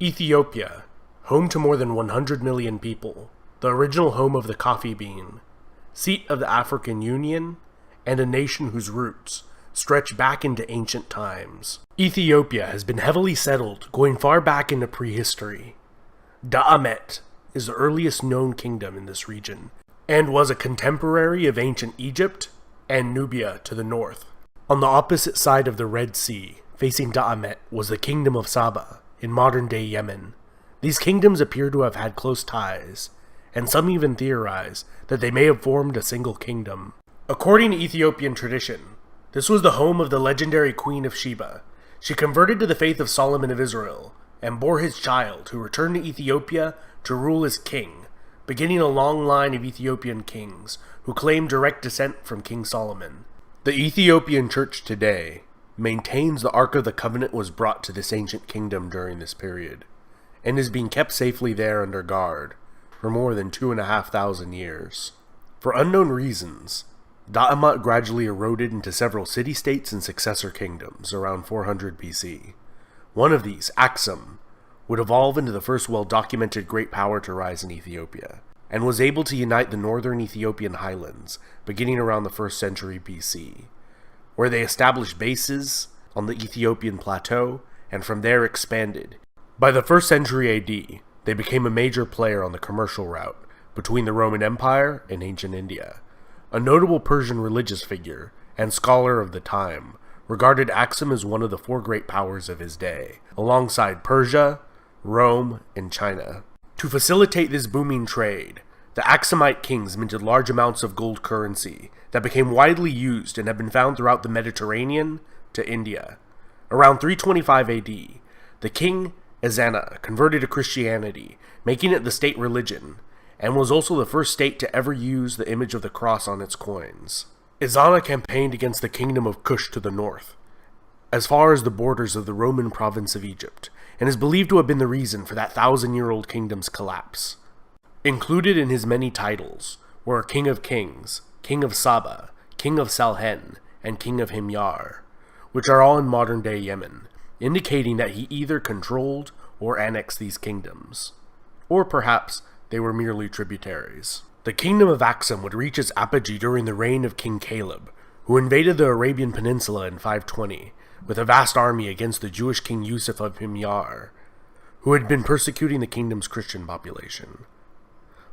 Ethiopia, home to more than 100 million people, the original home of the coffee bean, seat of the African Union, and a nation whose roots stretch back into ancient times. Ethiopia has been heavily settled, going far back into prehistory. Da'amet is the earliest known kingdom in this region, and was a contemporary of ancient Egypt and Nubia to the north. On the opposite side of the Red Sea, facing Da'amet, was the kingdom of Saba, in modern-day Yemen. These kingdoms appear to have had close ties, and some even theorize that they may have formed a single kingdom. According to Ethiopian tradition, this was the home of the legendary Queen of Sheba. She converted to the faith of Solomon of Israel, and bore his child, who returned to Ethiopia to rule as king, beginning a long line of Ethiopian kings who claim direct descent from King Solomon. The Ethiopian Church today maintains the Ark of the Covenant was brought to this ancient kingdom during this period, and is being kept safely there under guard for more than 2,500 years. For unknown reasons, Da'amet gradually eroded into several city-states and successor kingdoms around 400 BC. One of these, Axum, would evolve into the first well-documented great power to rise in Ethiopia, and was able to unite the northern Ethiopian highlands beginning around the 1st century BC, where they established bases on the Ethiopian plateau, and from there expanded. By the 1st century AD, they became a major player on the commercial route between the Roman Empire and ancient India. A notable Persian religious figure and scholar of the time regarded Axum as one of the 4 great powers of his day, alongside Persia, Rome, and China. To facilitate this booming trade, the Axumite kings minted large amounts of gold currency that became widely used and have been found throughout the Mediterranean to India. Around 325 AD, the king Ezana converted to Christianity, making it the state religion, and was also the first state to ever use the image of the cross on its coins. Ezana campaigned against the kingdom of Kush to the north, as far as the borders of the Roman province of Egypt, and is believed to have been the reason for that 1,000-year-old kingdom's collapse. Included in his many titles were King of Kings, King of Saba, King of Salhen, and King of Himyar, which are all in modern-day Yemen, indicating that he either controlled or annexed these kingdoms, or perhaps they were merely tributaries. The kingdom of Axum would reach its apogee during the reign of King Caleb, who invaded the Arabian Peninsula in 520, with a vast army against the Jewish king Yusuf of Himyar, who had been persecuting the kingdom's Christian population.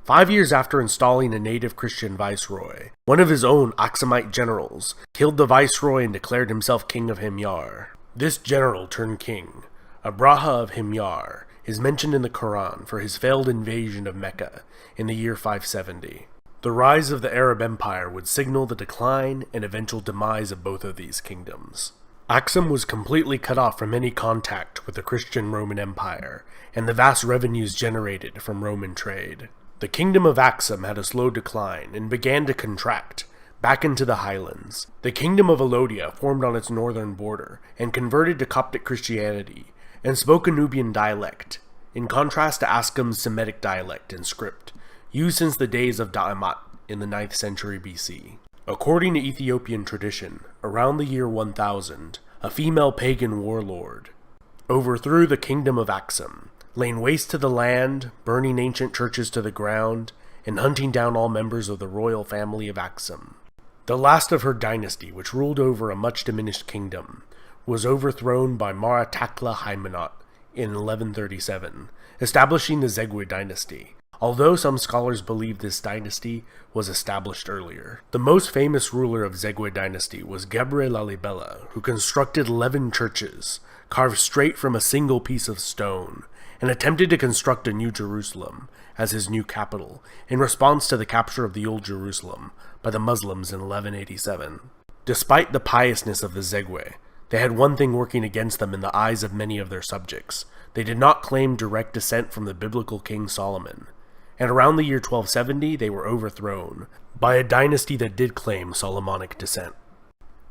5 years after installing a native Christian viceroy, one of his own Axumite generals killed the viceroy and declared himself king of Himyar. This general turned king, Abraha of Himyar, is mentioned in the Quran for his failed invasion of Mecca in the year 570. The rise of the Arab Empire would signal the decline and eventual demise of both of these kingdoms. Axum was completely cut off from any contact with the Christian Roman Empire and the vast revenues generated from Roman trade. The kingdom of Axum had a slow decline and began to contract back into the highlands. The kingdom of Alodia formed on its northern border and converted to Coptic Christianity and spoke a Nubian dialect, in contrast to Axum's Semitic dialect and script, used since the days of Da'amet in the 9th century BC. According to Ethiopian tradition, around the year 1000, a female pagan warlord overthrew the kingdom of Axum, laying waste to the land, burning ancient churches to the ground, and hunting down all members of the royal family of Axum. The last of her dynasty, which ruled over a much diminished kingdom, was overthrown by Maratakla Haymanot in 1137, establishing the Zegwe dynasty, although some scholars believe this dynasty was established earlier. The most famous ruler of Zegwe dynasty was Gebre Lalibela, who constructed 11 churches, carved straight from a single piece of stone, and attempted to construct a new Jerusalem as his new capital, in response to the capture of the Old Jerusalem by the Muslims in 1187. Despite the piousness of the Zegwe, they had one thing working against them in the eyes of many of their subjects. They did not claim direct descent from the biblical King Solomon, and around the year 1270 they were overthrown by a dynasty that did claim Solomonic descent.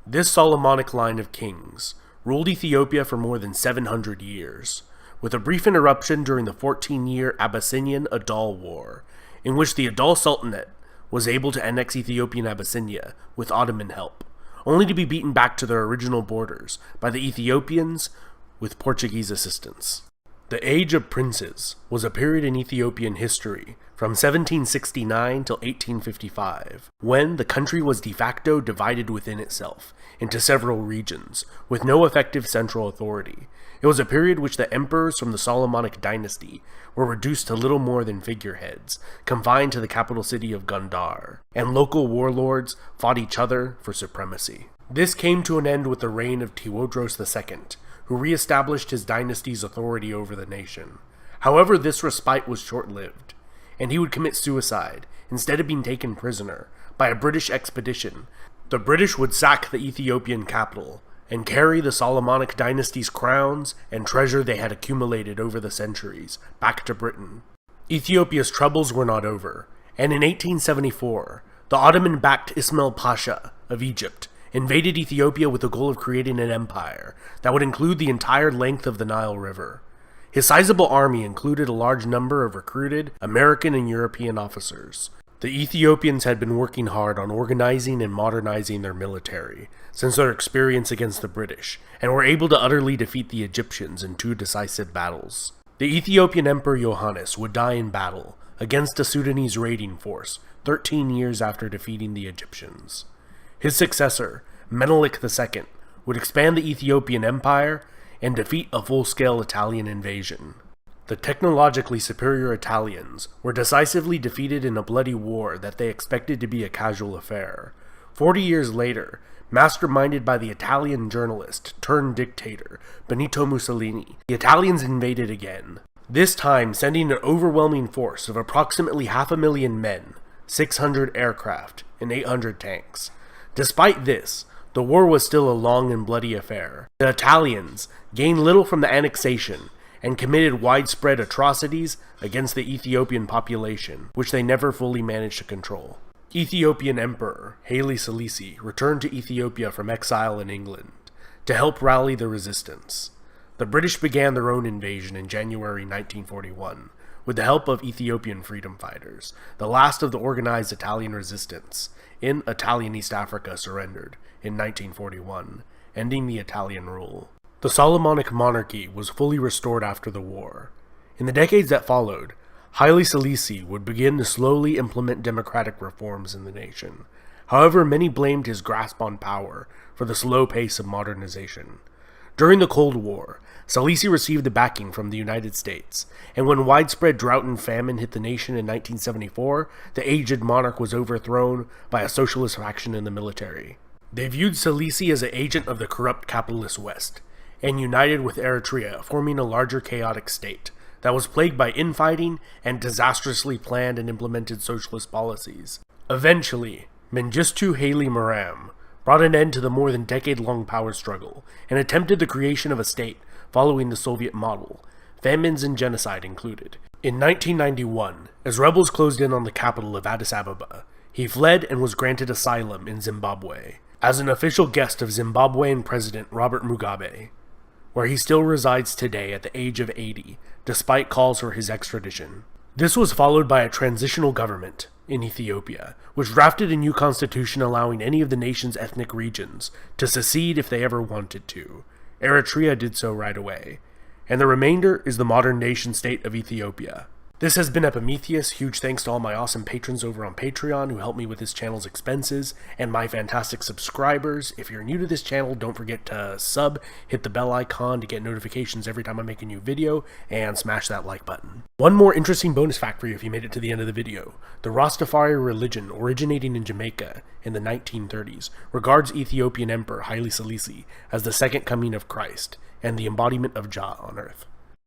This Solomonic line of kings ruled Ethiopia for more than 700 years, with a brief interruption during the 14-year Abyssinian Adal War, in which the Adal Sultanate was able to annex Ethiopian Abyssinia with Ottoman help, only to be beaten back to their original borders by the Ethiopians with Portuguese assistance. The Age of Princes was a period in Ethiopian history from 1769 till 1855, when the country was de facto divided within itself into several regions, with no effective central authority. It was a period which the emperors from the Solomonic Dynasty were reduced to little more than figureheads, confined to the capital city of Gondar, and local warlords fought each other for supremacy. This came to an end with the reign of Tewodros II, who re-established his dynasty's authority over the nation. However, this respite was short-lived, and he would commit suicide instead of being taken prisoner by a British expedition. The British would sack the Ethiopian capital and carry the Solomonic Dynasty's crowns and treasure they had accumulated over the centuries back to Britain. Ethiopia's troubles were not over, and in 1874, the Ottoman-backed Ismail Pasha of Egypt invaded Ethiopia with the goal of creating an empire that would include the entire length of the Nile River. His sizable army included a large number of recruited American and European officers. The Ethiopians had been working hard on organizing and modernizing their military since their experience against the British, and were able to utterly defeat the Egyptians in 2 decisive battles. The Ethiopian Emperor Yohannes would die in battle against a Sudanese raiding force 13 years after defeating the Egyptians. His successor, Menelik II, would expand the Ethiopian Empire and defeat a full-scale Italian invasion. The technologically superior Italians were decisively defeated in a bloody war that they expected to be a casual affair. 40 years later, masterminded by the Italian journalist turned dictator Benito Mussolini, the Italians invaded again, this time sending an overwhelming force of approximately 500,000 men, 600 aircraft, and 800 tanks. Despite this, the war was still a long and bloody affair. The Italians gained little from the annexation and committed widespread atrocities against the Ethiopian population, which they never fully managed to control. Ethiopian Emperor Haile Selassie returned to Ethiopia from exile in England to help rally the resistance. The British began their own invasion in January 1941 with the help of Ethiopian freedom fighters. The last of the organized Italian resistance in Italian East Africa surrendered in 1941, ending the Italian rule. The Solomonic monarchy was fully restored after the war. In the decades that followed, Haile Selassie would begin to slowly implement democratic reforms in the nation. However, many blamed his grasp on power for the slow pace of modernization. During the Cold War, Selassie received the backing from the United States, and when widespread drought and famine hit the nation in 1974, the aged monarch was overthrown by a socialist faction in the military. They viewed Selassie as an agent of the corrupt capitalist West, and united with Eritrea, forming a larger chaotic state that was plagued by infighting and disastrously planned and implemented socialist policies. Eventually, Mengistu Haile Mariam brought an end to the more than decade-long power struggle and attempted the creation of a state following the Soviet model, famines and genocide included. In 1991, as rebels closed in on the capital of Addis Ababa, he fled and was granted asylum in Zimbabwe as an official guest of Zimbabwean President Robert Mugabe, where he still resides today at the age of 80, despite calls for his extradition. This was followed by a transitional government in Ethiopia, which drafted a new constitution allowing any of the nation's ethnic regions to secede if they ever wanted to. Eritrea did so right away, and the remainder is the modern nation-state of Ethiopia. This has been Epimetheus. Huge thanks to all my awesome patrons over on Patreon who help me with this channel's expenses, and my fantastic subscribers. If you're new to this channel, don't forget to sub, hit the bell icon to get notifications every time I make a new video, and smash that like button. One more interesting bonus fact for you if you made it to the end of the video. The Rastafari religion, originating in Jamaica in the 1930s, regards Ethiopian Emperor Haile Selassie as the second coming of Christ and the embodiment of Jah on earth.